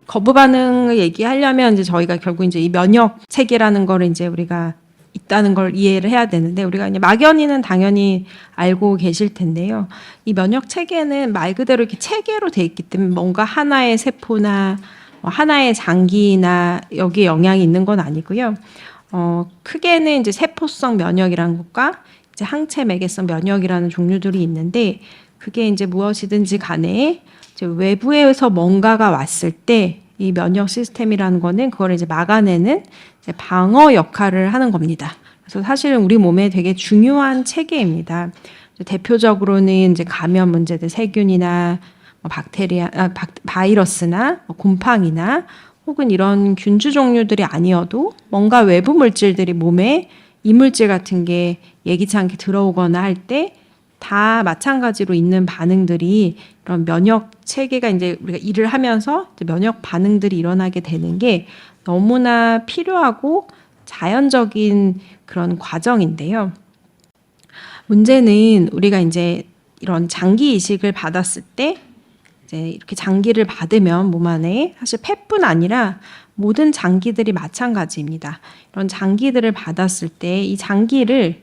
거부 반응을 얘기하려면 이제 저희가 결국 이제 이 면역 체계라는 거를 이제 우리가 있다는 걸 이해를 해야 되는데, 우리가 이제 막연히는 당연히 알고 계실 텐데요. 이 면역 체계는 말 그대로 이렇게 체계로 돼 있기 때문에 뭔가 하나의 세포나 하나의 장기나 여기에 영향이 있는 건 아니고요. 크게는 이제 세포성 면역이라는 것과 이제 항체 매개성 면역이라는 종류들이 있는데, 그게 이제 무엇이든지 간에 이제 외부에서 뭔가가 왔을 때 이 면역 시스템이라는 거는 그걸 이제 막아내는 이제 방어 역할을 하는 겁니다. 그래서 사실은 우리 몸에 되게 중요한 체계입니다. 대표적으로는 이제 감염 문제들, 세균이나 바이러스나 곰팡이나 혹은 이런 균주 종류들이 아니어도 뭔가 외부 물질들이 몸에 이물질 같은 게 예기치 않게 들어오거나 할 때 다 마찬가지로 있는 반응들이, 이런 면역 체계가 이제 우리가 일을 하면서 이제 면역 반응들이 일어나게 되는 게 너무나 필요하고 자연적인 그런 과정인데요. 문제는 우리가 이제 이런 장기 이식을 받았을 때 이제 이렇게 장기를 받으면 몸 안에 사실 폐뿐 아니라 모든 장기들이 마찬가지입니다. 이런 장기들을 받았을 때 이 장기를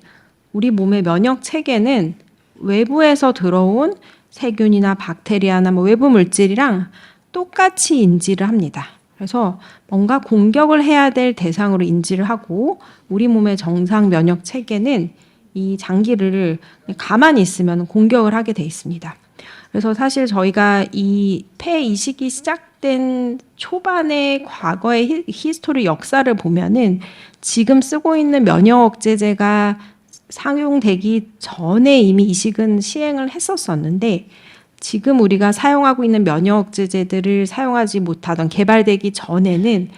우리 몸의 면역 체계는 외부에서 들어온 세균이나 박테리아나 외부 물질이랑 똑같이 인지를 합니다. 그래서 뭔가 공격을 해야 될 대상으로 인지를 하고, 우리 몸의 정상 면역 체계는 이 장기를 가만히 있으면 공격을 하게 돼 있습니다. 그래서 사실 저희가 이 폐 이식이 시작된 초반의 과거의 히스토리 역사를 보면은 지금 쓰고 있는 면역 억제제가 상용되기 전에 이미 이식은 시행을 했었었는데, 지금 우리가 사용하고 있는 면역 억제제들을 사용하지 못하던, 개발되기 전에는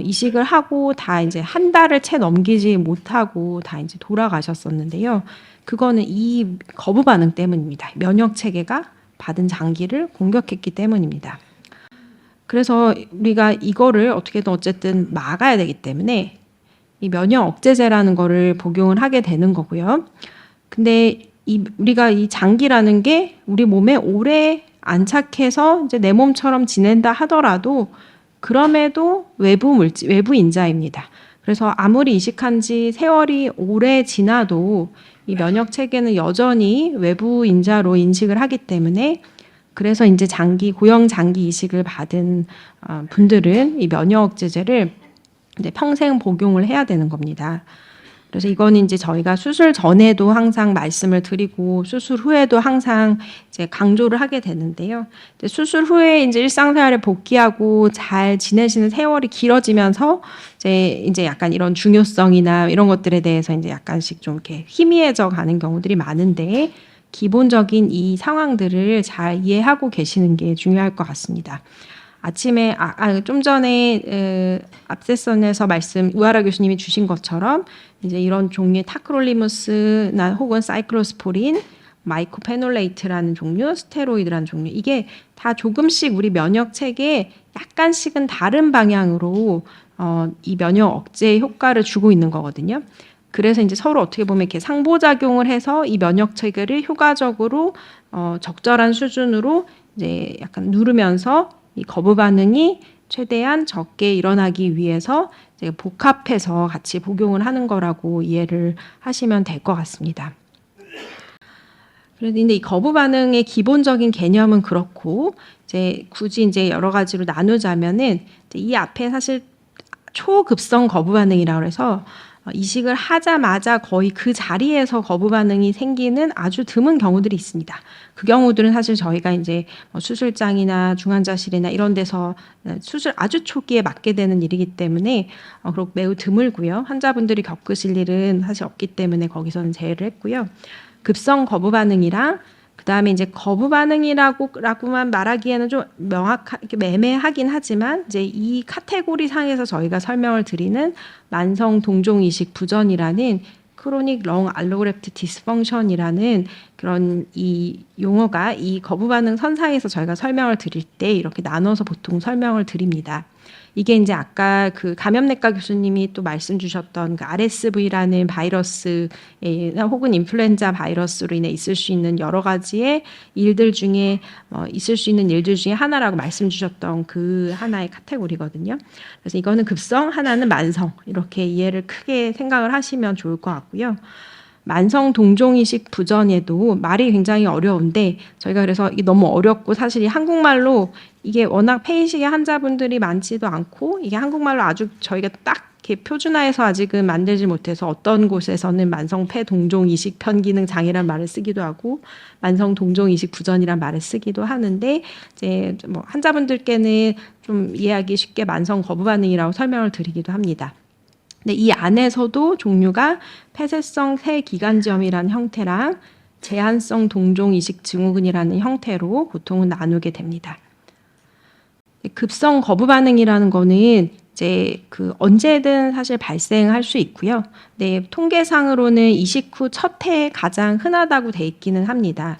이식을 하고 다 이제 한 달을 채 넘기지 못하고 다 이제 돌아가셨었는데요. 그거는 이 거부 반응 때문입니다. 면역 체계가 받은 장기를 공격했기 때문입니다. 그래서 우리가 이거를 어떻게든 어쨌든 막아야 되기 때문에 이 면역 억제제라는 거를 복용을 하게 되는 거고요. 근데 우리가 이 장기라는 게 우리 몸에 오래 안착해서 이제 내 몸처럼 지낸다 하더라도 그럼에도 외부 물질, 외부 인자입니다. 그래서 아무리 이식한 지 세월이 오래 지나도 이 면역 체계는 여전히 외부 인자로 인식을 하기 때문에, 그래서 이제 고형 장기 이식을 받은 분들은 이 면역 억제제를 이제 평생 복용을 해야 되는 겁니다. 그래서 이건 이제 저희가 수술 전에도 항상 말씀을 드리고 수술 후에도 항상 이제 강조를 하게 되는데요. 이제 수술 후에 이제 일상생활에 복귀하고 잘 지내시는 세월이 길어지면서 이제 약간 이런 중요성이나 이런 것들에 대해서 이제 약간씩 좀 이렇게 희미해져 가는 경우들이 많은데, 기본적인 이 상황들을 잘 이해하고 계시는 게 중요할 것 같습니다. 아침에 좀 전에 앞세션에서 우하라 교수님이 주신 것처럼 이제 이런 종류의 타크롤리무스나 혹은 사이클로스포린, 마이코페놀레이트라는 종류, 스테로이드라는 종류, 이게 다 조금씩 우리 면역 체계에 약간씩은 다른 방향으로 이 면역 억제 효과를 주고 있는 거거든요. 그래서 이제 서로 어떻게 보면 이렇게 상보작용을 해서 이 면역 체계를 효과적으로 적절한 수준으로 이제 약간 누르면서 이 거부 반응이 최대한 적게 일어나기 위해서 이제 복합해서 같이 복용을 하는 거라고 이해를 하시면 될 것 같습니다. 그런데 이 거부 반응의 기본적인 개념은 그렇고, 이제 굳이 이제 여러 가지로 나누자면은 이 앞에 사실 초급성 거부 반응이라고 해서 이식을 하자마자 거의 그 자리에서 거부 반응이 생기는 아주 드문 경우들이 있습니다. 그 경우들은 사실 저희가 이제 수술장이나 중환자실이나 이런 데서 수술 아주 초기에 맡게 되는 일이기 때문에 그리고 매우 드물고요. 환자분들이 겪으실 일은 사실 없기 때문에 거기서는 제외를 했고요. 급성 거부 반응이랑 그다음에 이제 거부 반응이라고만 말하기에는 좀 매매하긴 하지만, 이제 이 카테고리 상에서 저희가 설명을 드리는 만성 동종 이식 부전이라는 크로닉 렁 알로그래프트 디스펑션이라는 그런 이 용어가 이 거부 반응 선상에서 저희가 설명을 드릴 때 이렇게 나눠서 보통 설명을 드립니다. 이게 이제 아까 그 감염내과 교수님이 또 말씀 주셨던 그 RSV라는 바이러스 혹은 인플루엔자 바이러스로 인해 있을 수 있는 여러 가지의 일들 중에 있을 수 있는 일들 중에 하나라고 말씀 주셨던 그 하나의 카테고리거든요. 그래서 이거는 급성, 하나는 만성 이렇게 이해를 크게 생각을 하시면 좋을 것 같고요. 만성 동종이식 부전에도 말이 굉장히 어려운데 저희가 그래서 이게 너무 어렵고 사실 이 한국말로 이게 워낙 폐이식의 환자분들이 많지도 않고 이게 한국말로 아주 저희가 딱 이렇게 표준화해서 아직은 만들지 못해서 어떤 곳에서는 만성 폐동종이식 편기능 장애란 말을 쓰기도 하고 만성 동종이식 부전이란 말을 쓰기도 하는데 이제 뭐 환자분들께는 좀 이해하기 쉽게 만성 거부 반응이라고 설명을 드리기도 합니다. 근데 이 안에서도 종류가 폐쇄성 새기관지염이라는 형태랑 제한성 동종이식 증후군이라는 형태로 보통은 나누게 됩니다. 급성 거부 반응이라는 거는 이제 그 언제든 사실 발생할 수 있고요. 네, 통계상으로는 이식 후 첫 해에 가장 흔하다고 돼 있기는 합니다.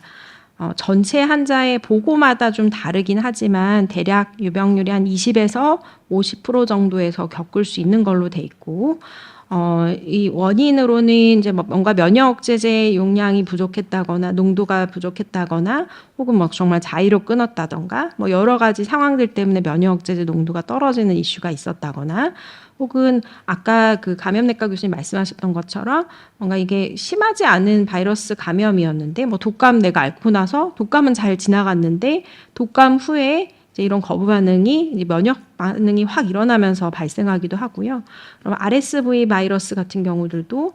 전체 환자의 보고마다 좀 다르긴 하지만 대략 유병률이 한 20에서 50% 정도에서 겪을 수 있는 걸로 돼 있고 이 원인으로는 이제 뭔가 면역 억제제 용량이 부족했다거나 농도가 부족했다거나 혹은 뭐 정말 자의로 끊었다던가 뭐 여러 가지 상황들 때문에 면역 억제제 농도가 떨어지는 이슈가 있었다거나 혹은 아까 그 감염내과 교수님 말씀하셨던 것처럼 뭔가 이게 심하지 않은 바이러스 감염이었는데 뭐 독감 내가 앓고 나서 독감은 잘 지나갔는데 독감 후에 이제 이런 거부 반응이 이제 면역 반응이 확 일어나면서 발생하기도 하고요. 그럼 RSV 바이러스 같은 경우들도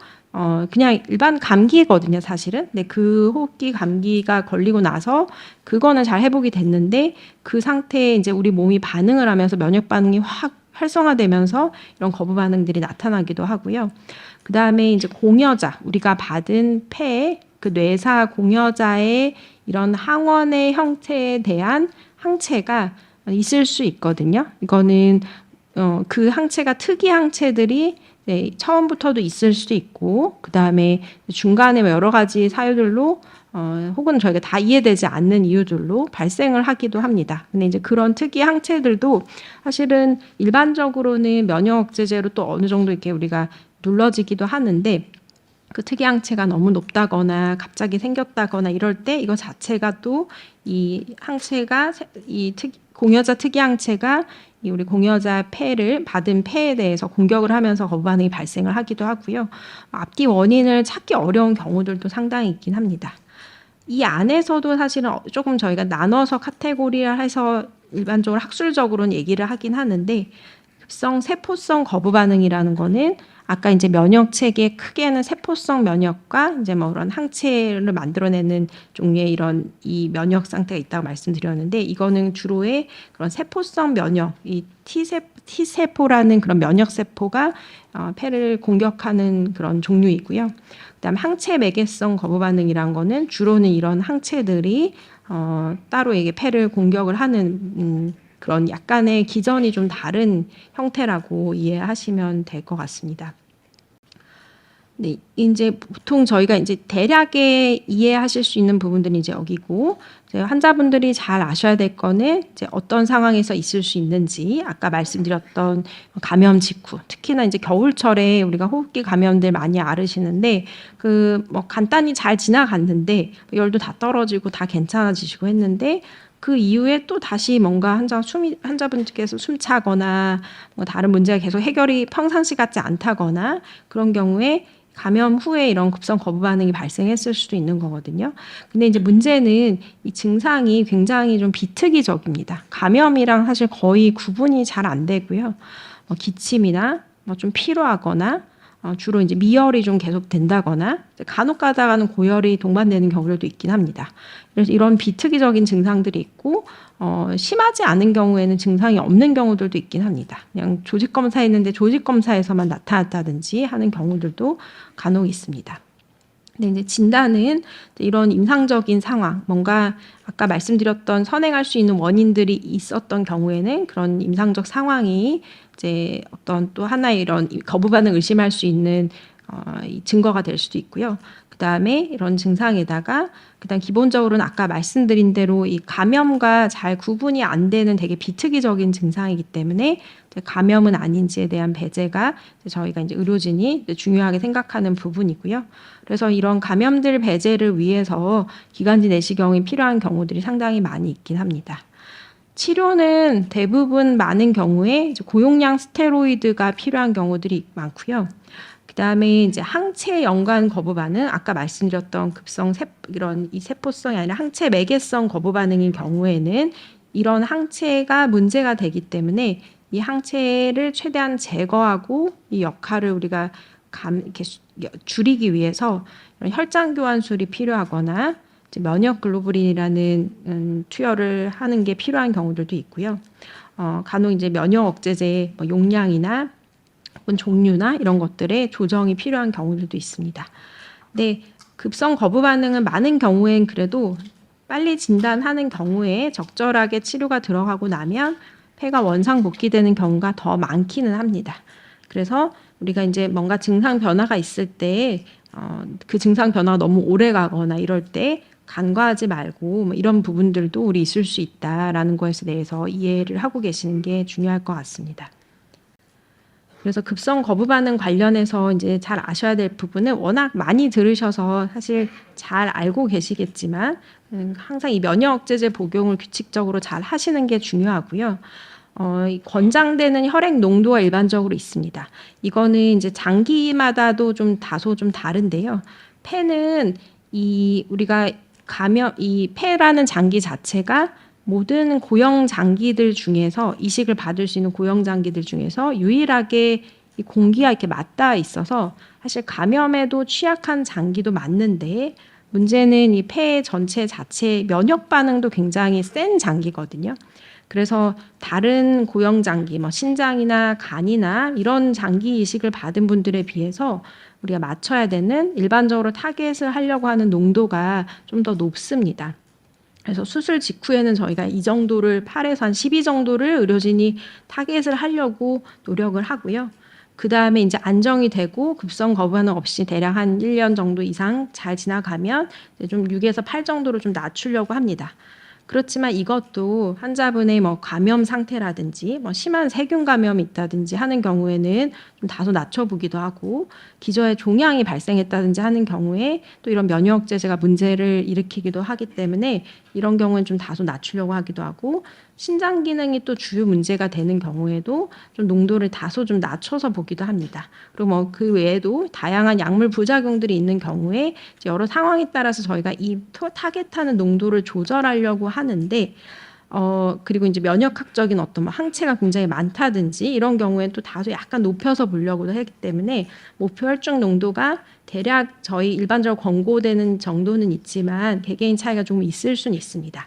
그냥 일반 감기거든요, 사실은. 근데 그 호흡기 감기가 걸리고 나서 그거는 잘 회복이 됐는데 그 상태에 이제 우리 몸이 반응을 하면서 면역 반응이 확 활성화되면서 이런 거부 반응들이 나타나기도 하고요. 그 다음에 이제 공여자, 우리가 받은 폐, 그 뇌사 공여자의 이런 항원의 형태에 대한 항체가 있을 수 있거든요. 이거는 그 항체가 특이 항체들이 네, 처음부터도 있을 수도 있고 그 다음에 중간에 여러 가지 사유들로 혹은 저희가 다 이해되지 않는 이유들로 발생을 하기도 합니다. 근데 이제 그런 특이 항체들도 사실은 일반적으로는 면역 억제제로 또 어느 정도 이렇게 우리가 눌러지기도 하는데 그 특이 항체가 너무 높다거나 갑자기 생겼다거나 이럴 때 이거 자체가 또 이 항체가 이 공여자 특이 항체가 이 우리 공여자 폐를 받은 폐에 대해서 공격을 하면서 거부 반응이 발생을 하기도 하고요. 앞뒤 원인을 찾기 어려운 경우들도 상당히 있긴 합니다. 이 안에서도 사실은 조금 저희가 나눠서 카테고리를 해서 일반적으로 학술적으로는 얘기를 하긴 하는데 급성 세포성 거부 반응이라는 거는 아까 이제 면역 체계 크게는 세포성 면역과 이제 뭐 그런 항체를 만들어내는 종류의 이런 이 면역 상태가 있다고 말씀드렸는데 이거는 주로의 그런 세포성 면역, 이 T세포라는 그런 면역 세포가 폐를 공격하는 그런 종류이고요. 그다음 항체 매개성 거부 반응이란 거는 주로는 이런 항체들이 따로 이게 폐를 공격을 하는 그런 약간의 기전이 좀 다른 형태라고 이해하시면 될 것 같습니다. 네, 이제 보통 저희가 이제 대략의 이해하실 수 있는 부분들이 이제 여기고 이제 환자분들이 잘 아셔야 될 거는 이제 어떤 상황에서 있을 수 있는지 아까 말씀드렸던 감염 직후 특히나 이제 겨울철에 우리가 호흡기 감염들 많이 앓으시는데 그 뭐 간단히 잘 지나갔는데 열도 다 떨어지고 다 괜찮아지시고 했는데 그 이후에 또 다시 뭔가 환자분께서 숨차거나 뭐 다른 문제가 계속 해결이 평상시 같지 않다거나 그런 경우에 감염 후에 이런 급성 거부 반응이 발생했을 수도 있는 거거든요. 근데 이제 문제는 이 증상이 굉장히 좀 비특이적입니다. 감염이랑 사실 거의 구분이 잘 안 되고요. 기침이나 좀 피로하거나 주로 이제 미열이 좀 계속 된다거나 간혹 가다가는 고열이 동반되는 경우들도 있긴 합니다. 그래서 이런 비특이적인 증상들이 있고 심하지 않은 경우에는 증상이 없는 경우들도 있긴 합니다. 그냥 조직 검사했는데 조직 검사에서만 나타났다든지 하는 경우들도 간혹 있습니다. 근데 이제 진단은 이런 임상적인 상황, 뭔가 아까 말씀드렸던 선행할 수 있는 원인들이 있었던 경우에는 그런 임상적 상황이 이제 어떤 또 하나의 이런 거부 반응 의심할 수 있는 증거가 될 수도 있고요. 그다음에 이런 증상에다가 그다음 기본적으로는 아까 말씀드린 대로 이 감염과 잘 구분이 안 되는 되게 비특이적인 증상이기 때문에 감염은 아닌지에 대한 배제가 저희가 이제 의료진이 중요하게 생각하는 부분이고요. 그래서 이런 감염들 배제를 위해서 기관지 내시경이 필요한 경우들이 상당히 많이 있긴 합니다. 치료는 대부분 많은 경우에 이제 고용량 스테로이드가 필요한 경우들이 많고요. 그다음에 이제 항체 연관 거부 반응, 아까 말씀드렸던 급성 이런 이 세포성이 아니라 항체 매개성 거부 반응인 경우에는 이런 항체가 문제가 되기 때문에 이 항체를 최대한 제거하고 이 역할을 우리가 이렇게 줄이기 위해서 이런 혈장 교환술이 필요하거나 면역 글로불린이라는 투여를 하는 게 필요한 경우들도 있고요. 간혹 이제 면역 억제제 용량이나 종류나 이런 것들의 조정이 필요한 경우들도 있습니다. 근데 급성 거부 반응은 많은 경우엔 그래도 빨리 진단하는 경우에 적절하게 치료가 들어가고 나면 폐가 원상 복귀되는 경우가 더 많기는 합니다. 그래서 우리가 이제 뭔가 증상 변화가 있을 때 그 증상 변화가 너무 오래 가거나 이럴 때 간과하지 말고 이런 부분들도 우리 있을 수 있다라는 것에 대해서 이해를 하고 계시는 게 중요할 것 같습니다. 그래서 급성 거부 반응 관련해서 이제 잘 아셔야 될 부분은 워낙 많이 들으셔서 사실 잘 알고 계시겠지만 항상 이 면역 억제제 복용을 규칙적으로 잘 하시는 게 중요하고요. 권장되는 혈액 농도가 일반적으로 있습니다. 이거는 이제 장기마다도 좀 다소 좀 다른데요. 폐는 우리가 이 폐라는 장기 자체가 모든 고형 장기들 중에서 이식을 받을 수 있는 고형 장기들 중에서 유일하게 이 공기와 이렇게 맞닿아 있어서 사실 감염에도 취약한 장기도 맞는데 문제는 이 폐 전체 자체 면역 반응도 굉장히 센 장기거든요. 그래서 다른 고형 장기, 신장이나 간이나 이런 장기 이식을 받은 분들에 비해서 우리가 맞춰야 되는 일반적으로 타겟을 하려고 하는 농도가 좀 더 높습니다. 그래서 수술 직후에는 저희가 이 정도를 8에서 한 12 정도를 의료진이 타겟을 하려고 노력을 하고요. 그 다음에 이제 안정이 되고 급성 거부 반응 없이 대략 한 1년 정도 이상 잘 지나가면 이제 좀 6에서 8 정도로 좀 낮추려고 합니다. 그렇지만 이것도 환자분의 감염 상태라든지 심한 세균 감염이 있다든지 하는 경우에는 좀 다소 낮춰보기도 하고 기저에 종양이 발생했다든지 하는 경우에 또 이런 면역제제가 문제를 일으키기도 하기 때문에 이런 경우는 좀 다소 낮추려고 하기도 하고 신장 기능이 또 주요 문제가 되는 경우에도 좀 농도를 다소 좀 낮춰서 보기도 합니다. 그리고 그 외에도 다양한 약물 부작용들이 있는 경우에 여러 상황에 따라서 저희가 이 타겟하는 농도를 조절하려고 하는데 그리고 이제 면역학적인 어떤 항체가 굉장히 많다든지 이런 경우에는 또 다소 약간 높여서 보려고도 하기 때문에 목표 혈중 농도가 대략 저희 일반적으로 권고되는 정도는 있지만 개개인 차이가 좀 있을 수는 있습니다.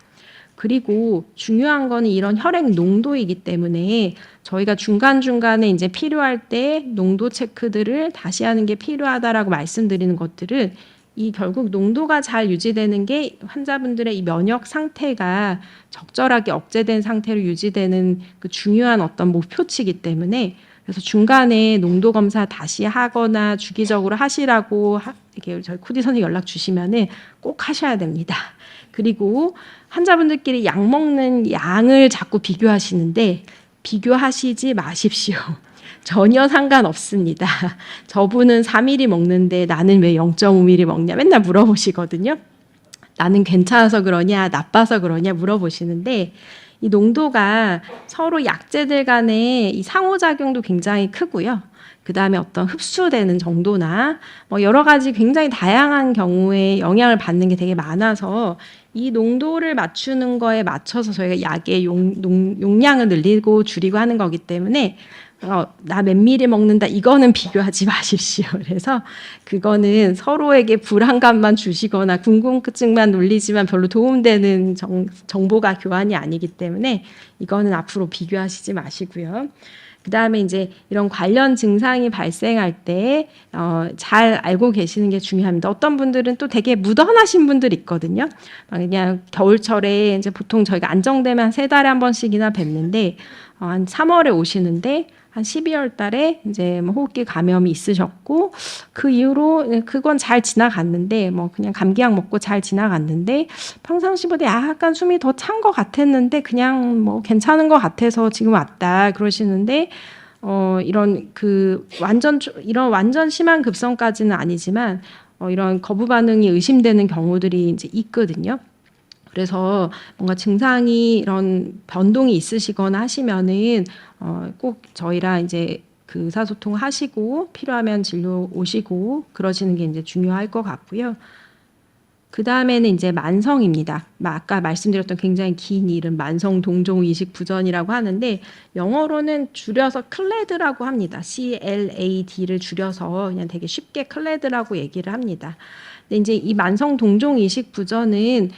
그리고 중요한 거는 이런 혈액 농도이기 때문에 저희가 중간중간에 이제 필요할 때 농도 체크들을 다시 하는 게 필요하다라고 말씀드리는 것들은 이 결국 농도가 잘 유지되는 게 환자분들의 이 면역 상태가 적절하게 억제된 상태로 유지되는 그 중요한 어떤 목표치이기 때문에 그래서 중간에 농도 검사 다시 하거나 주기적으로 하시라고 이렇게 저희 코디 선생님 연락 주시면은 꼭 하셔야 됩니다. 그리고 환자분들끼리 약 먹는 양을 자꾸 비교하시는데 비교하시지 마십시오. 전혀 상관없습니다. 저분은 4ml 먹는데 나는 왜 0.5ml 먹냐 맨날 물어보시거든요. 나는 괜찮아서 그러냐 나빠서 그러냐 물어보시는데 이 농도가 서로 약제들 간의 이 상호작용도 굉장히 크고요. 그 다음에 어떤 흡수되는 정도나 여러 가지 굉장히 다양한 경우에 영향을 받는 게 되게 많아서 이 농도를 맞추는 거에 맞춰서 저희가 약의 용량을 늘리고 줄이고 하는 거기 때문에 나 몇 미리 먹는다 이거는 비교하지 마십시오. 그래서 그거는 서로에게 불안감만 주시거나 궁금증만 놀리지만 별로 도움되는 정보가 교환이 아니기 때문에 이거는 앞으로 비교하시지 마시고요. 그 다음에 이제 이런 관련 증상이 발생할 때 잘 알고 계시는 게 중요합니다. 어떤 분들은 또 되게 무던하신 분들 있거든요. 그냥 겨울철에 이제 보통 저희가 안정되면 한 3달에 한 번씩이나 뵙는데 한 3월에 오시는데 한 12월 달에 이제 뭐 호흡기 감염이 있으셨고 그 이후로 그건 잘 지나갔는데 뭐 그냥 감기약 먹고 잘 지나갔는데 평상시보다 약간 숨이 더 찬 것 같았는데 그냥 뭐 괜찮은 것 같아서 지금 왔다 그러시는데 이런 완전 심한 급성까지는 아니지만 이런 거부 반응이 의심되는 경우들이 이제 있거든요. 그래서 뭔가 증상이 이런 변동이 있으시거나 하시면은 꼭 저희랑 이제 그 의사소통 하시고 필요하면 진료 오시고 그러시는 게 이제 중요할 것 같고요. 그 다음에는 이제 만성입니다. 아까 말씀드렸던 굉장히 긴 이름 만성 동종 이식 부전이라고 하는데 영어로는 줄여서 클레드라고 합니다. CLAD를 줄여서 그냥 되게 쉽게 클레드라고 얘기를 합니다. 근데 이제 이 만성 동종 이식 부전은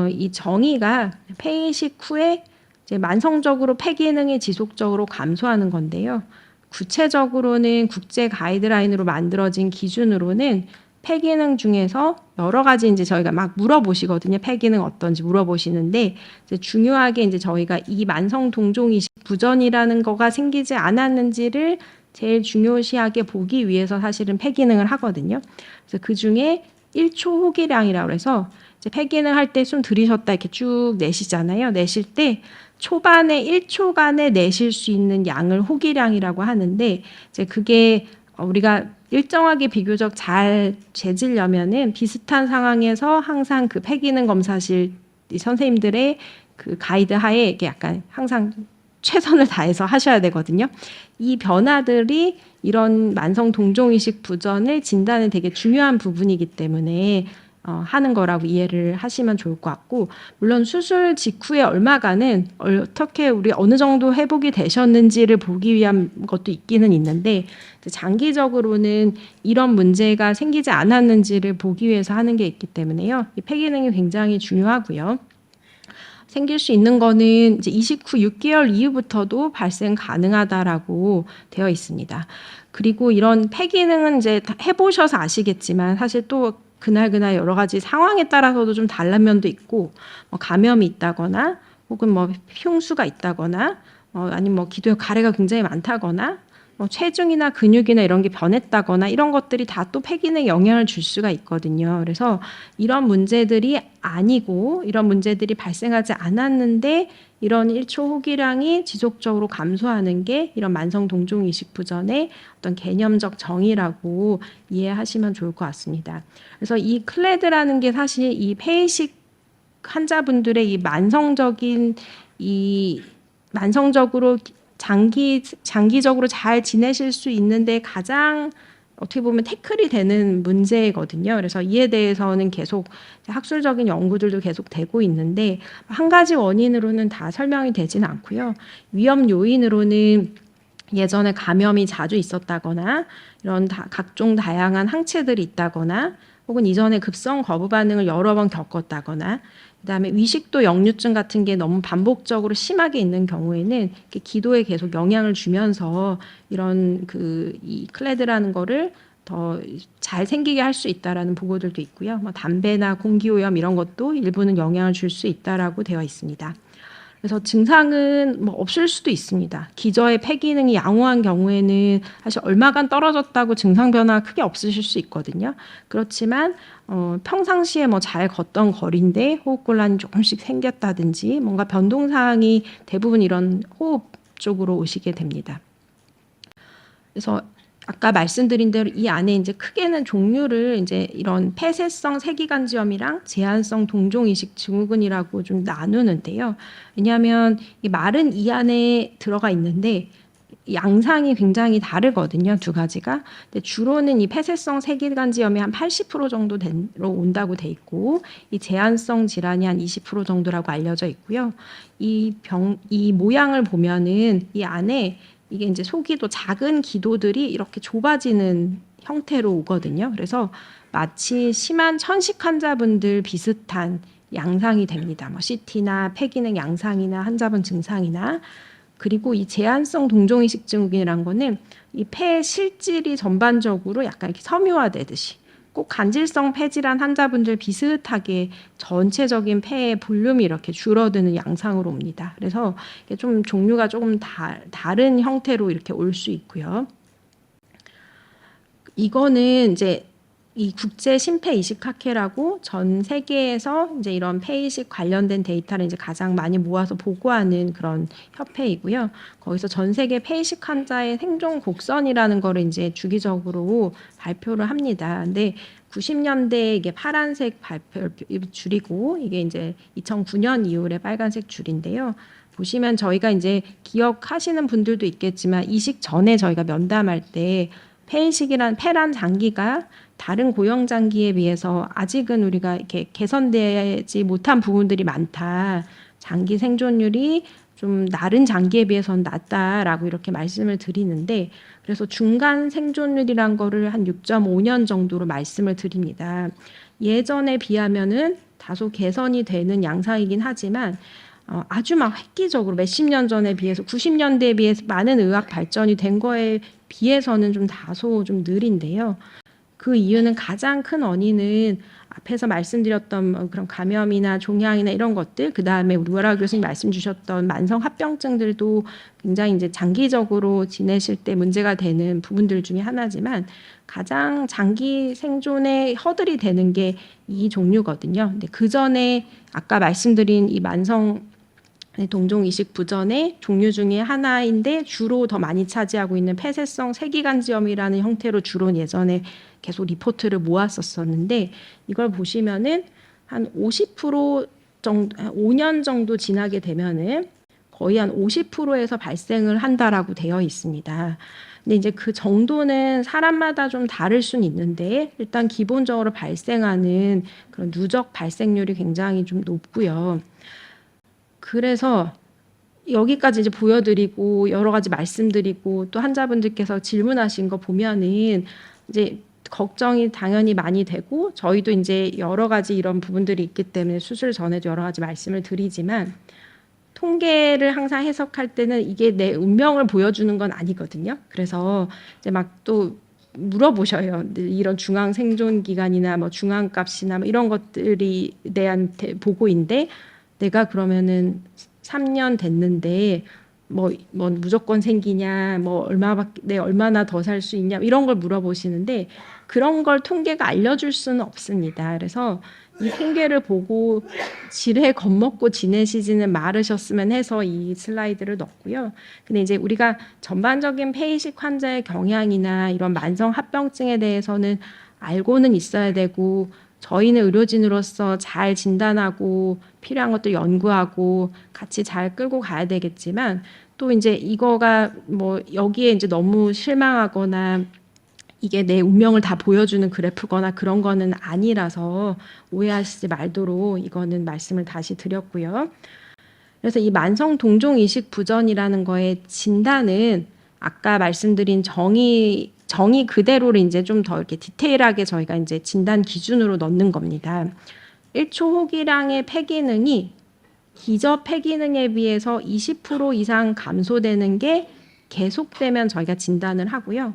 이 정의가 폐이식 후에 이제 만성적으로 폐 기능이 지속적으로 감소하는 건데요. 구체적으로는 국제 가이드라인으로 만들어진 기준으로는 폐 기능 중에서 여러 가지 이제 저희가 막 물어보시거든요. 폐 기능 어떤지 물어보시는데 이제 중요하게 이제 저희가 이 만성 동종 이식 부전이라는 거가 생기지 않았는지를 제일 중요시하게 보기 위해서 사실은 폐 기능을 하거든요. 그래서 그 중에 1초 호기량이라고 해서 이제 폐 기능 할 때 숨 들이셨다 이렇게 쭉 내쉬잖아요. 내쉴 때 초반에 1초간에 내쉴 수 있는 양을 호기량이라고 하는데 이제 그게 우리가 일정하게 비교적 잘 재지려면은 비슷한 상황에서 항상 그 폐 기능 검사실 선생님들의 그 가이드 하에 이게 약간 항상 최선을 다해서 하셔야 되거든요. 이 변화들이 이런 만성 동종이식 부전을 진단에 되게 중요한 부분이기 때문에 하는 거라고 이해를 하시면 좋을 것 같고 물론 수술 직후에 얼마간은 어떻게 우리 어느 정도 회복이 되셨는지를 보기 위한 것도 있기는 있는데 장기적으로는 이런 문제가 생기지 않았는지를 보기 위해서 하는 게 있기 때문에요. 이 폐 기능이 굉장히 중요하고요. 생길 수 있는 거는 이제 이식 후 6개월 이후부터도 발생 가능하다라고 되어 있습니다. 그리고 이런 폐 기능은 이제 해보셔서 아시겠지만 사실 또 그날 여러 가지 상황에 따라서도 좀 다른 면도 있고 뭐 감염이 있다거나 혹은 뭐 흉수가 있다거나 아니면 뭐 기도에 가래가 굉장히 많다거나 뭐 체중이나 근육이나 이런 게 변했다거나 이런 것들이 다 또 폐 기능에 영향을 줄 수가 있거든요. 그래서 이런 문제들이 아니고 이런 문제들이 발생하지 않았는데 이런 1초 호기량이 지속적으로 감소하는 게 이런 만성 동종 이식 부전의 어떤 개념적 정의라고 이해하시면 좋을 것 같습니다. 그래서 이 클레드라는 게 사실 이 폐이식 환자분들의 이 만성적으로 장기적으로 잘 지내실 수 있는데 가장 어떻게 보면 태클이 되는 문제거든요. 그래서 이에 대해서는 계속 학술적인 연구들도 계속 되고 있는데 한 가지 원인으로는 다 설명이 되지는 않고요. 위험 요인으로는 예전에 감염이 자주 있었다거나 이런 각종 다양한 항체들이 있다거나 혹은 이전에 급성 거부 반응을 여러 번 겪었다거나 그다음에 위식도 역류증 같은 게 너무 반복적으로 심하게 있는 경우에는 기도에 계속 영향을 주면서 이런 이 클레드라는 거를 더 잘 생기게 할 수 있다라는 보고들도 있고요. 뭐 담배나 공기오염 이런 것도 일부는 영향을 줄 수 있다라고 되어 있습니다. 그래서 증상은 뭐 없을 수도 있습니다. 기저의 폐 기능이 양호한 경우에는 사실 얼마간 떨어졌다고 증상 변화가 크게 없으실 수 있거든요. 그렇지만 평상시에 뭐 잘 걷던 거리인데 호흡곤란이 조금씩 생겼다든지 뭔가 변동 사항이 대부분 이런 호흡 쪽으로 오시게 됩니다. 그래서 아까 말씀드린 대로 이 안에 이제 크게는 종류를 이제 이런 폐쇄성 세기관지염이랑 제한성 동종이식 증후군이라고 좀 나누는데요. 왜냐하면 이 말은 이 안에 들어가 있는데 양상이 굉장히 다르거든요. 두 가지가. 근데 주로는 이 폐쇄성 세기관지염이 한 80% 정도 로 온다고 돼 있고 이 제한성 질환이 한 20% 정도라고 알려져 있고요. 이 모양을 보면은 이 안에 이게 이제 소기도 작은 기도들이 이렇게 좁아지는 형태로 오거든요. 그래서 마치 심한 천식 환자분들 비슷한 양상이 됩니다. 뭐 CT나 폐 기능 양상이나 환자분 증상이나 그리고 이 제한성 동종이식 증후군이라는 거는 이 폐 실질이 전반적으로 약간 이렇게 섬유화되듯이 꼭 간질성 폐질환 환자분들 비슷하게 전체적인 폐의 볼륨이 이렇게 줄어드는 양상으로 옵니다. 그래서 이게 좀 종류가 조금 다른 형태로 이렇게 올 수 있고요. 이거는 이제 이 국제 심폐 이식학회라고 전 세계에서 이제 이런 폐이식 관련된 데이터를 이제 가장 많이 모아서 보고하는 그런 협회이고요. 거기서 전 세계 폐이식 환자의 생존 곡선이라는 거를 이제 주기적으로 발표를 합니다. 근데 90년대에 이게 파란색 발표 줄이고 이게 이제 2009년 이후에 빨간색 줄인데요. 보시면 저희가 이제 기억하시는 분들도 있겠지만 이식 전에 저희가 면담할 때 폐란 장기가 다른 고형 장기에 비해서 아직은 우리가 이렇게 개선되지 못한 부분들이 많다. 장기 생존율이 좀 다른 장기에 비해서는 낮다라고 이렇게 말씀을 드리는데, 그래서 중간 생존율이란 거를 한 6.5년 정도로 말씀을 드립니다. 예전에 비하면은 다소 개선이 되는 양상이긴 하지만 아주 막 획기적으로 몇십 년 전에 비해서 90년대에 비해서 많은 의학 발전이 된 거에 비해서는 좀 다소 좀 느린데요. 그 이유는 가장 큰 원인은 앞에서 말씀드렸던 그런 감염이나 종양이나 이런 것들, 그 다음에 우리 우라 교수님 말씀 주셨던 만성 합병증들도 굉장히 이제 장기적으로 지내실 때 문제가 되는 부분들 중에 하나지만 가장 장기 생존에 허들이 되는 게 이 종류거든요. 근데 그 전에 아까 말씀드린 이 만성 동종 이식 부전의 종류 중에 하나인데 주로 더 많이 차지하고 있는 폐쇄성 세기관지염이라는 형태로 주로 예전에 계속 리포트를 모았었는데, 이걸 보시면은 한 50% 정도, 5년 정도 지나게 되면은 거의 한 50%에서 발생을 한다라고 되어 있습니다. 근데 이제 그 정도는 사람마다 좀 다를 수는 있는데 일단 기본적으로 발생하는 그런 누적 발생률이 굉장히 좀 높고요. 그래서 여기까지 이제 보여드리고 여러 가지 말씀드리고 또 환자분들께서 질문하신 거 보면은 이제 걱정이 당연히 많이 되고, 저희도 이제 여러 가지 이런 부분들이 있기 때문에 수술 전에도 여러 가지 말씀을 드리지만 통계를 항상 해석할 때는 이게 내 운명을 보여주는 건 아니거든요. 그래서 이제 막 또 물어보셔요. 이런 중앙 생존 기간이나 뭐 중앙값이나 뭐 이런 것들이 대한 보고인데 내가 그러면은 3년 됐는데 뭐 무조건 생기냐, 뭐 얼마나 더 살 수 있냐 이런 걸 물어보시는데 그런 걸 통계가 알려줄 수는 없습니다. 그래서 이 통계를 보고 지레 겁먹고 지내시지는 말으셨으면 해서 이 슬라이드를 넣었고요. 근데 이제 우리가 전반적인 폐이식 환자의 경향이나 이런 만성 합병증에 대해서는 알고는 있어야 되고, 저희는 의료진으로서 잘 진단하고 필요한 것들 연구하고 같이 잘 끌고 가야 되겠지만, 또 이제 이거가 뭐 여기에 이제 너무 실망하거나 이게 내 운명을 다 보여주는 그래프거나 그런 거는 아니라서 오해하시지 말도록 이거는 말씀을 다시 드렸고요. 그래서 이 만성 동종 이식 부전이라는 거의 진단은 아까 말씀드린 정의 그대로를 이제 좀 더 이렇게 디테일하게 저희가 이제 진단 기준으로 넣는 겁니다. 1초 호기량의 폐기능이 기저 폐기능에 비해서 20% 이상 감소되는 게 계속되면 저희가 진단을 하고요.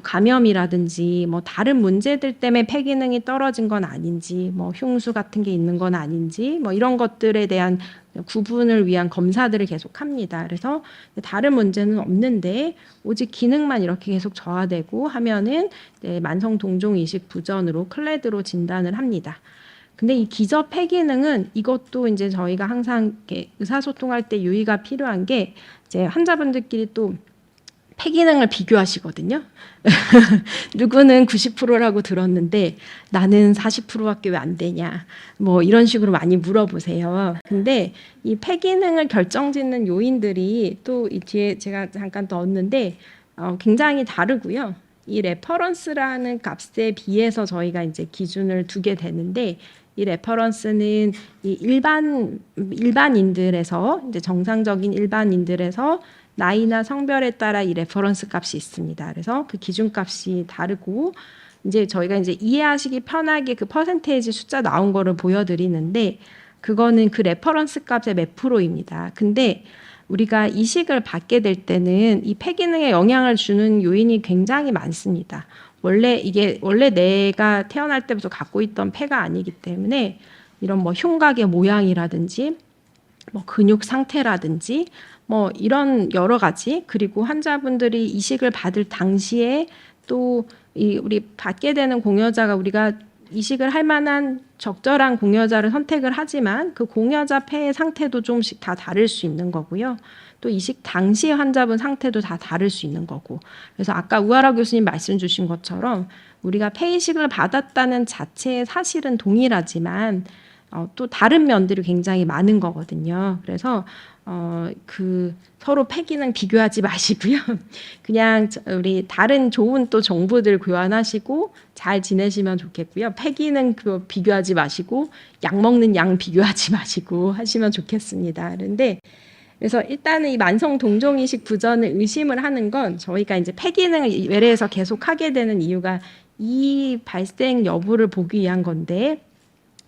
감염이라든지 뭐 다른 문제들 때문에 폐기능이 떨어진 건 아닌지, 뭐 흉수 같은 게 있는 건 아닌지, 뭐 이런 것들에 대한 구분을 위한 검사들을 계속 합니다. 그래서 다른 문제는 없는데 오직 기능만 이렇게 계속 저하되고 하면은 만성 동종 이식 부전으로 클레드로 진단을 합니다. 근데 이 기저 폐기능은 이것도 이제 저희가 항상 이렇게 의사소통할 때 유의가 필요한 게 이제 환자분들끼리 또 폐기능을 비교하시거든요. 누구는 90%라고 들었는데 나는 40%밖에 왜 안 되냐, 뭐 이런 식으로 많이 물어보세요. 근데 이 폐기능을 결정짓는 요인들이 또 이 뒤에 제가 잠깐 넣었는데 굉장히 다르고요. 이 레퍼런스라는 값에 비해서 저희가 이제 기준을 두게 되는데, 이 레퍼런스는 이 일반인들에서 이제 정상적인 일반인들에서 나이나 성별에 따라 이 레퍼런스 값이 있습니다. 그래서 그 기준 값이 다르고, 이제 저희가 이제 이해하시기 편하게 그 퍼센테이지 숫자 나온 거를 보여드리는데 그거는 그 레퍼런스 값의 몇 프로입니다. 근데 우리가 이식을 받게 될 때는 이 폐기능에 영향을 주는 요인이 굉장히 많습니다. 원래 내가 태어날 때부터 갖고 있던 폐가 아니기 때문에 이런 뭐 흉곽의 모양이라든지 뭐 근육 상태라든지 뭐 이런 여러 가지, 그리고 환자분들이 이식을 받을 당시에 또 우리 받게 되는 공여자가 우리가 이식을 할 만한 적절한 공여자를 선택을 하지만 그 공여자 폐의 상태도 조금씩 다 다를 수 있는 거고요. 또 이식 당시 환자분 상태도 다 다를 수 있는 거고. 그래서 아까 우하라 교수님 말씀 주신 것처럼 우리가 폐이식을 받았다는 자체의 사실은 동일하지만 또 다른 면들이 굉장히 많은 거거든요. 그래서 서로 폐기능 비교하지 마시고요. 그냥 우리 다른 좋은 또 정보들 교환하시고 잘 지내시면 좋겠고요. 폐기능 비교하지 마시고 약 먹는 양 비교하지 마시고 하시면 좋겠습니다. 그래서 일단은 이 만성 동종이식 부전을 의심을 하는 건 저희가 이제 폐기능을 외래에서 계속 하게 되는 이유가 이 발생 여부를 보기 위한 건데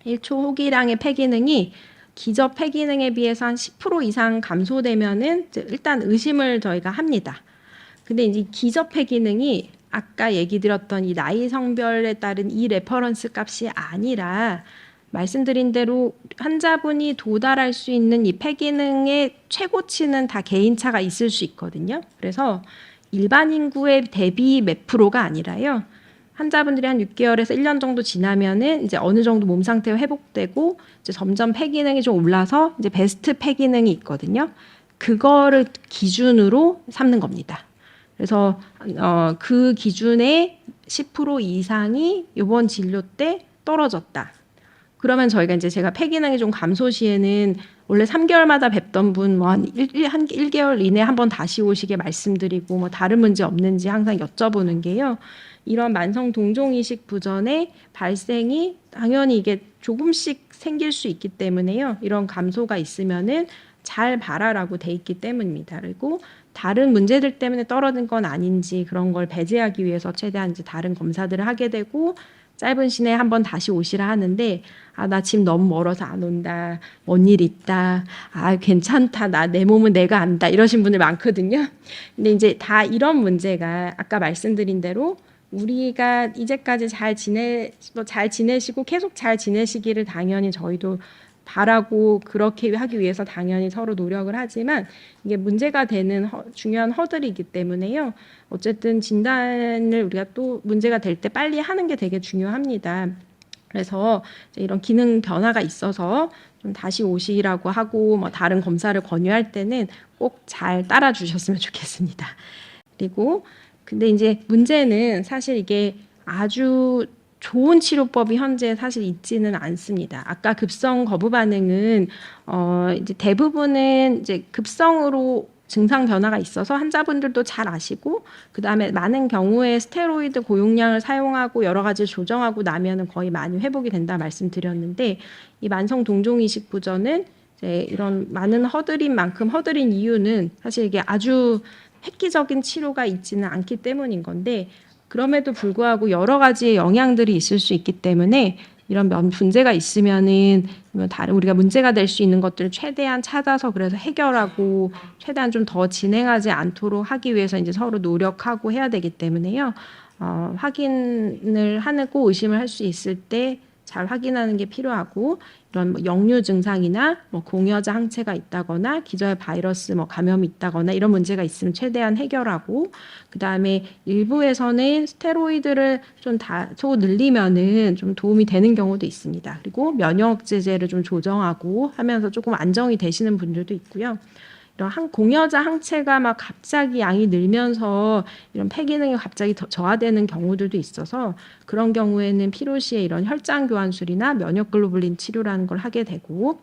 1초 호기량의 폐기능이 기저 폐기능에 비해서 한 10% 이상 감소되면은 일단 의심을 저희가 합니다. 근데 이제 기저 폐기능이 아까 얘기 드렸던 이 나이 성별에 따른 이 레퍼런스 값이 아니라 말씀드린 대로 환자분이 도달할 수 있는 이 폐기능의 최고치는 다 개인차가 있을 수 있거든요. 그래서 일반 인구의 대비 몇 프로가 아니라요. 환자분들이 한 6개월에서 1년 정도 지나면은 이제 어느 정도 몸 상태가 회복되고 이제 점점 폐기능이 좀 올라서 이제 베스트 폐기능이 있거든요. 그거를 기준으로 삼는 겁니다. 그래서 그 기준의 10% 이상이 이번 진료 때 떨어졌다. 그러면 저희가 이제 제가 폐기능이 좀 감소 시에는 원래 3개월마다 뵙던 분 뭐 한 1개월 이내에 한번 다시 오시게 말씀드리고 뭐 다른 문제 없는지 항상 여쭤보는 게요. 이런 만성 동종이식 부전의 발생이 당연히 이게 조금씩 생길 수 있기 때문에요. 이런 감소가 있으면은 잘 봐라라고 돼 있기 때문입니다. 그리고 다른 문제들 때문에 떨어진 건 아닌지 그런 걸 배제하기 위해서 최대한 이제 다른 검사들을 하게 되고 짧은 시내에 한번 다시 오시라 하는데 나 지금 너무 멀어서 안 온다. 뭔 일 있다. 괜찮다. 내 몸은 내가 안다. 이러신 분들 많거든요. 근데 이제 다 이런 문제가 아까 말씀드린 대로 우리가 이제까지 잘 지내시고 계속 잘 지내시기를 당연히 저희도 바라고 그렇게 하기 위해서 당연히 서로 노력을 하지만 이게 문제가 되는 중요한 허들이기 때문에요. 어쨌든 진단을 우리가 또 문제가 될 때 빨리 하는 게 되게 중요합니다. 그래서 이런 기능 변화가 있어서 좀 다시 오시라고 하고 뭐 다른 검사를 권유할 때는 꼭 잘 따라 주셨으면 좋겠습니다. 그리고 근데 이제 문제는 사실 이게 아주 좋은 치료법이 현재 사실 있지는 않습니다. 아까 급성 거부 반응은 이제 대부분은 이제 급성으로 증상 변화가 있어서 환자분들도 잘 아시고 그다음에 많은 경우에 스테로이드 고용량을 사용하고 여러 가지 조정하고 나면은 거의 많이 회복이 된다 말씀드렸는데 이 만성 동종 이식 부전은 이제 이런 많은 허들인 만큼 허들인 이유는 사실 이게 아주 획기적인 치료가 있지는 않기 때문인 건데 그럼에도 불구하고 여러 가지의 영향들이 있을 수 있기 때문에 이런 문제가 있으면은 다른 우리가 문제가 될 수 있는 것들을 최대한 찾아서 그래서 해결하고 최대한 좀 더 진행하지 않도록 하기 위해서 이제 서로 노력하고 해야 되기 때문에요. 확인을 하고 의심을 할 수 있을 때 잘 확인하는 게 필요하고 이런 뭐 역류 증상이나 뭐 공여자 항체가 있다거나 기저에 바이러스 뭐 감염이 있다거나 이런 문제가 있으면 최대한 해결하고 그다음에 일부에서는 스테로이드를 좀 다소 늘리면은 좀 도움이 되는 경우도 있습니다. 그리고 면역 억제제를 좀 조정하고 하면서 조금 안정이 되시는 분들도 있고요. 이런 공여자 항체가 막 갑자기 양이 늘면서 이런 폐기능이 갑자기 저하되는 경우들도 있어서 그런 경우에는 필요시에 이런 혈장 교환술이나 면역 글로불린 치료라는 걸 하게 되고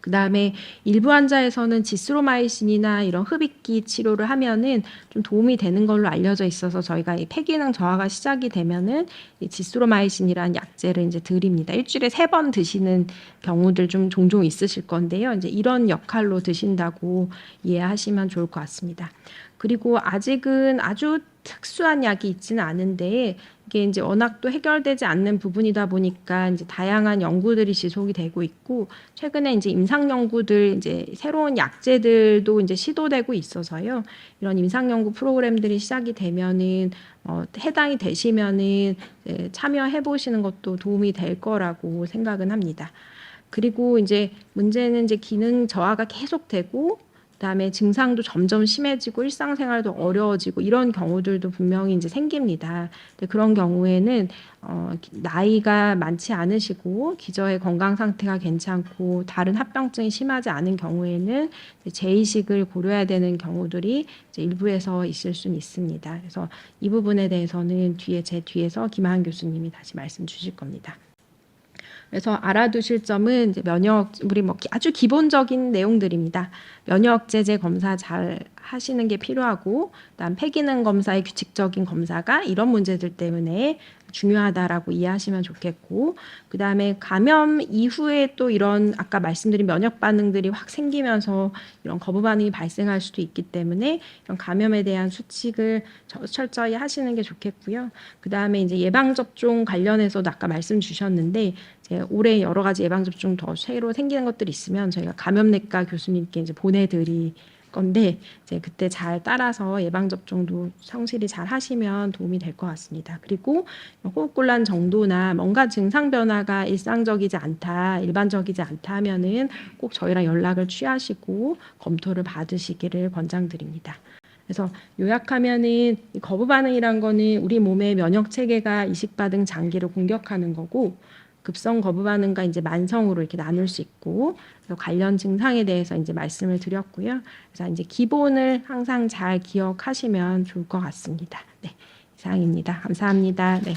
그다음에 일부 환자에서는 지스로마이신이나 이런 흡입기 치료를 하면은 좀 도움이 되는 걸로 알려져 있어서 저희가 이 폐기능 저하가 시작이 되면은 이 지스로마이신이라는 약제를 이제 드립니다. 일주일에 3번 드시는 경우들 좀 종종 있으실 건데요. 이제 이런 역할로 드신다고 이해하시면 좋을 것 같습니다. 그리고 아직은 아주 특수한 약이 있지는 않은데 이게 이제 워낙 또 해결되지 않는 부분이다 보니까 이제 다양한 연구들이 지속이 되고 있고 최근에 이제 임상 연구들 이제 새로운 약제들도 이제 시도되고 있어서요. 이런 임상 연구 프로그램들이 시작이 되면은 해당이 되시면은 참여해 보시는 것도 도움이 될 거라고 생각은 합니다. 그리고 이제 문제는 이제 기능 저하가 계속되고 그다음에 증상도 점점 심해지고 일상생활도 어려워지고 이런 경우들도 분명히 이제 생깁니다. 근데 그런 경우에는 나이가 많지 않으시고 기저의 건강 상태가 괜찮고 다른 합병증이 심하지 않은 경우에는 재이식을 고려해야 되는 경우들이 이제 일부에서 있을 수는 있습니다. 그래서 이 부분에 대해서는 제 뒤에서 김하은 교수님이 다시 말씀 주실 겁니다. 그래서 알아두실 점은 이제 우리 뭐 아주 기본적인 내용들입니다. 면역제제 검사 잘 하시는 게 필요하고, 그다음 폐기능 검사의 규칙적인 검사가 이런 문제들 때문에 중요하다라고 이해하시면 좋겠고, 그다음에 감염 이후에 또 이런 아까 말씀드린 면역 반응들이 확 생기면서 이런 거부 반응이 발생할 수도 있기 때문에 이런 감염에 대한 수칙을 철저히 하시는 게 좋겠고요. 그다음에 이제 예방 접종 관련해서도 아까 말씀 주셨는데 올해 여러 가지 예방 접종 더 새로 생기는 것들이 있으면 저희가 감염내과 교수님께 이제 보내드릴 건데 이제 그때 잘 따라서 예방 접종도 성실히 잘 하시면 도움이 될 것 같습니다. 그리고 호흡곤란 정도나 뭔가 증상 변화가 일상적이지 않다, 일반적이지 않다 하면은 꼭 저희랑 연락을 취하시고 검토를 받으시기를 권장드립니다. 그래서 요약하면은 거부 반응이란 거는 우리 몸의 면역 체계가 이식받은 장기를 공격하는 거고 급성 거부 반응과 이제 만성으로 이렇게 나눌 수 있고 그래서 관련 증상에 대해서 이제 말씀을 드렸고요. 그래서 이제 기본을 항상 잘 기억하시면 좋을 것 같습니다. 네, 이상입니다. 감사합니다. 네.